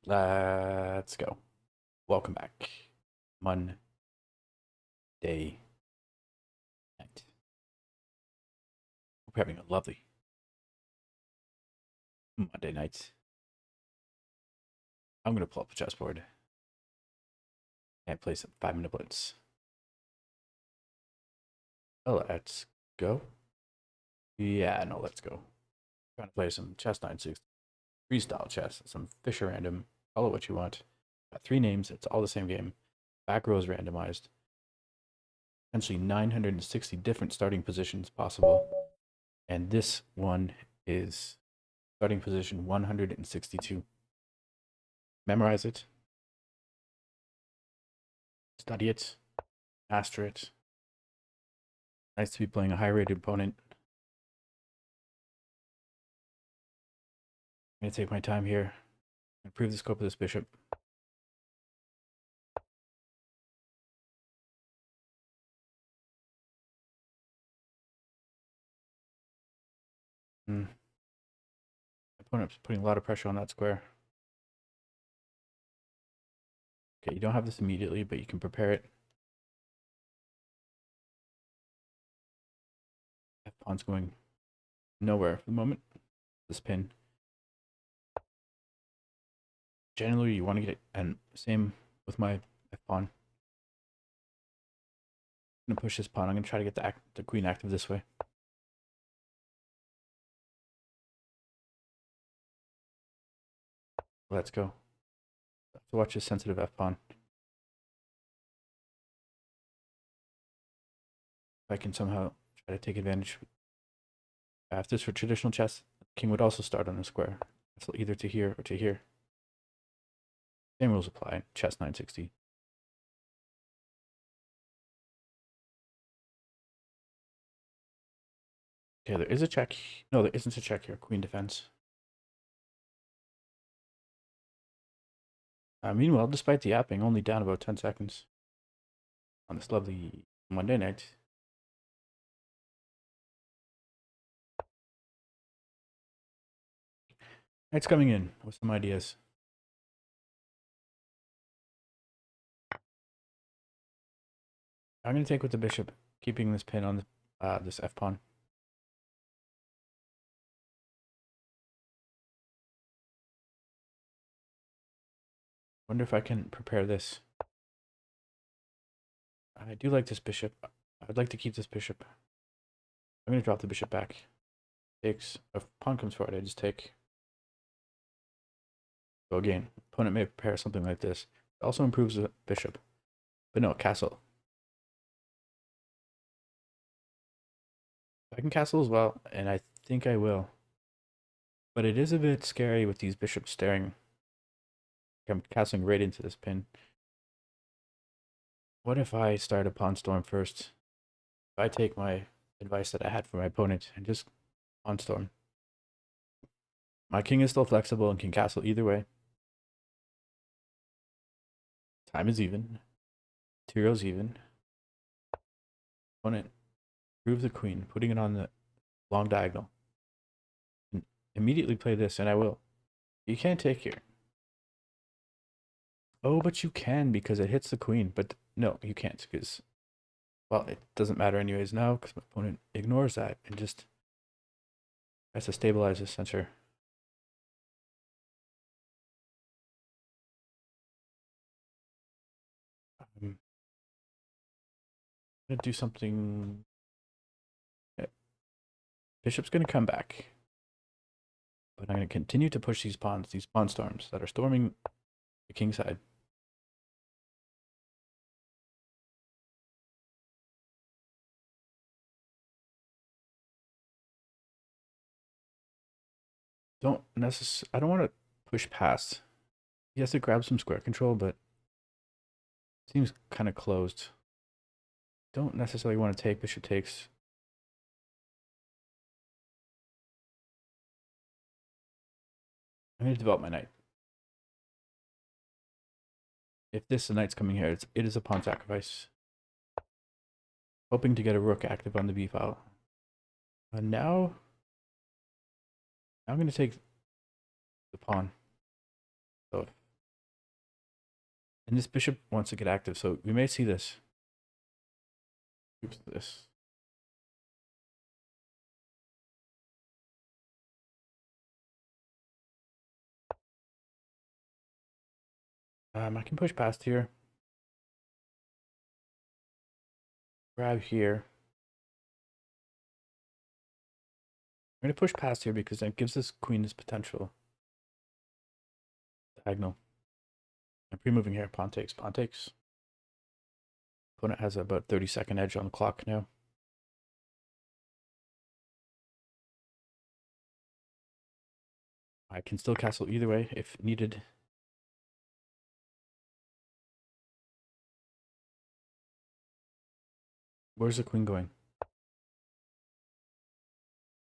Let's go. Welcome back. Monday night. Hope you're having a lovely Monday night. I'm gonna pull up a chessboard and play some 5 minute blitz. Oh, let's go. Yeah, no, let's go. Trying to play some chess 9-6 freestyle chess, some Fisher random. Call it what you want. Got 3 names. It's all the same game. Back row is randomized. Essentially 960 different starting positions possible. And this one is starting position 162. Memorize it, study it, master it. Nice to be playing a high rated opponent. I'm going to take my time here, improve the scope of this bishop. My opponent's putting a lot of pressure on that square. Okay, you don't have this immediately, but you can prepare it. F-pawn's going nowhere for the moment. This pin. Generally, you want to get it, and same with my F-pawn. I'm going to push this pawn. I'm going to try to get the queen active this way. Let's go. So watch this sensitive F-pawn. If I can somehow try to take advantage. If this were traditional chess, the king would also start on a square. So either to here or to here. Same rules apply. Chess 960. Okay, there is a check. No, there isn't a check here. Queen defense. Meanwhile, despite the yapping, only down about 10 seconds on this lovely Monday night. Knight's coming in with some ideas. I'm going to take with the bishop, keeping this pin on this f-pawn. Wonder if I can prepare this. I do like this bishop. I'd like to keep this bishop. I'm going to drop the bishop back. Takes. If pawn comes forward, I just take. So again, opponent may prepare something like this. It also improves the bishop. But no, castle. I can castle as well, and I think I will. But it is a bit scary with these bishops staring. I'm castling right into this pin. What if I start a pawn storm first? If I take my advice that I had for my opponent and just pawn storm. My king is still flexible and can castle either way. Time is even. Material's even. Opponent move the queen, putting it on the long diagonal. And immediately play this, and I will. You can't take here. Oh, but you can because it hits the queen. But no, you can't because, well, it doesn't matter anyways now because my opponent ignores that and just tries to stabilize the center. I'm gonna do something. Yeah. Bishop's gonna come back, but I'm gonna continue to push these pawn storms that are storming the king side. I don't want to push past. He has to grab some square control, but it seems kind of closed. Don't necessarily want to take. Bishop takes. I'm going to develop my knight. If this knight's coming here, it is a pawn sacrifice. Hoping to get a rook active on the b file. Now I'm going to take the pawn. So And this bishop wants to get active, so we may see this. Oops, this. I can push past here. Grab here. I'm going to push past here because that gives this queen this potential. Diagonal. I'm pre-moving here. Pawn takes, pawn takes. Opponent has about 30-second edge on the clock now. I can still castle either way if needed. Where's the queen going?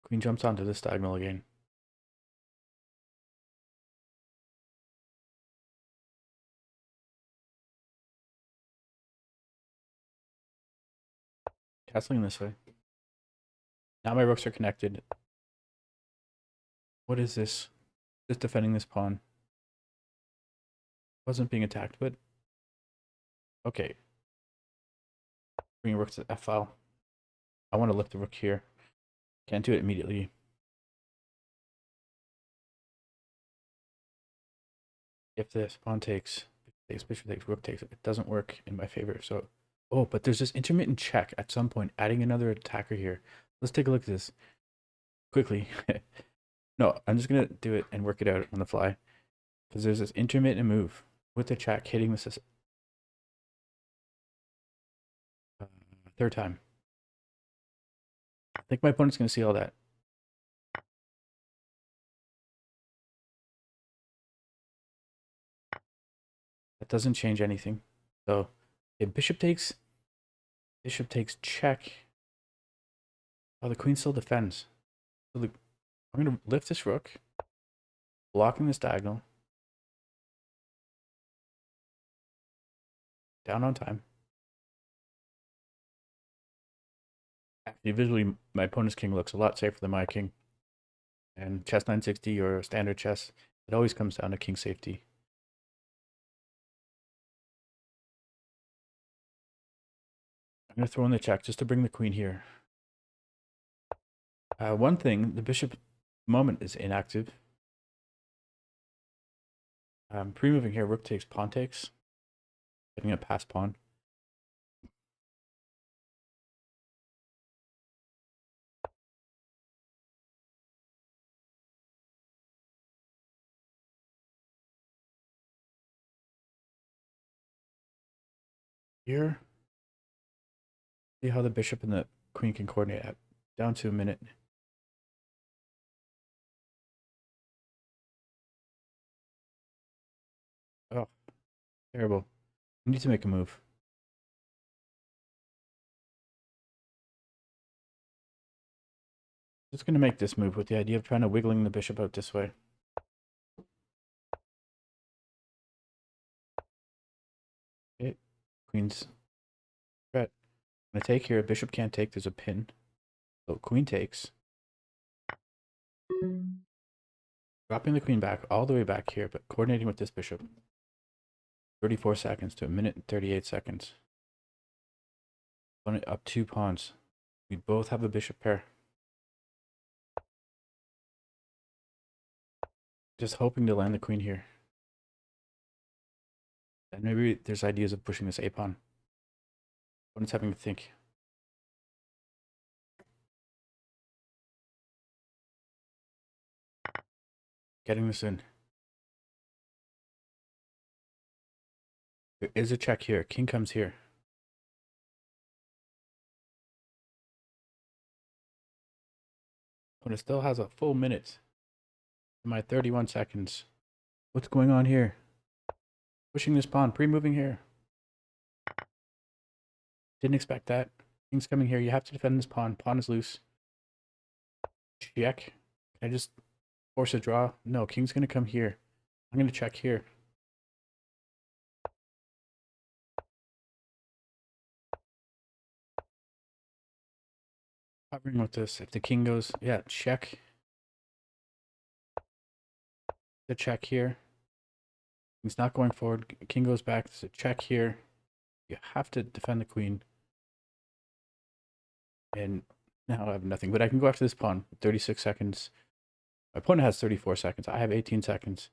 Queen jumps onto this diagonal again. Castling this way. Now my rooks are connected. What is this? Just defending this pawn. Wasn't being attacked, but okay. Bring rook to f file. I want to lift the rook here. Can't do it immediately. If this pawn takes, bishop takes, rook takes, it doesn't work in my favor. So, oh, but there's this intermittent check at some point, adding another attacker here. Let's take a look at this quickly. No, I'm just gonna do it and work it out on the fly because there's this intermittent move with the check hitting this third time. I think my opponent's gonna see all that. That doesn't change anything. So, if bishop takes check. Oh, the queen still defends. So I'm going to lift this rook, blocking this diagonal. Down on time. Actually, visually, my opponent's king looks a lot safer than my king. And chess 960 or standard chess, it always comes down to king safety. I'm going to throw in the check just to bring the queen here. One thing, the bishop moment is inactive. Pre-moving here, rook takes, pawn takes. Getting a pass pawn. Here, see how the bishop and the queen can coordinate at down to a minute. Oh, terrible. I need to make a move. Just going to make this move with the idea of trying to wiggling the bishop out this way. Okay, queen's threat. I'm going to take here. Bishop can't take. There's a pin. So queen takes. Dropping the queen back all the way back here, but coordinating with this bishop. 34 seconds to a minute and 38 seconds. Up 2 pawns. We both have a bishop pair. Just hoping to land the queen here. And maybe there's ideas of pushing this a pawn. Opponent's having to think. Getting this in. There is a check here. King comes here. But it still has a full minute. My 31 seconds. What's going on here? Pushing this pawn, pre-moving here. Didn't expect that. King's coming here. You have to defend this pawn. Pawn is loose. Check. Can I just force a draw? No, king's going to come here. I'm going to check here. Covering with this. If the king goes, yeah, check. The check here. He's not going forward. King goes back. There's a check here. You have to defend the queen. And now I have nothing. But I can go after this pawn. 36 seconds. My opponent has 34 seconds. I have 18 seconds.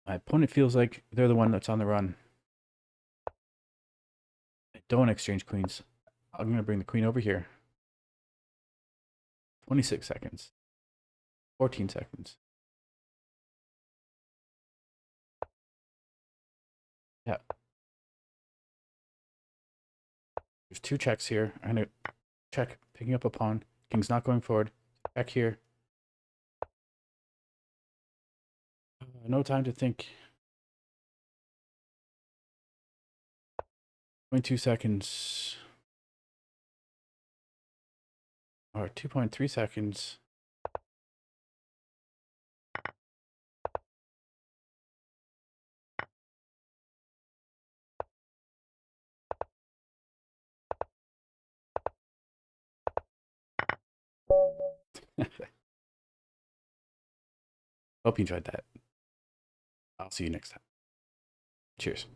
My opponent feels like they're the one that's on the run. I don't exchange queens. I'm going to bring the queen over here. 26 seconds. 14 seconds. Yeah. There's two checks here. I'm going to check, picking up a pawn. King's not going forward. Check here. No time to think. 22 seconds. Or 2.3 seconds. Hope you enjoyed that. I'll see you next time. Cheers.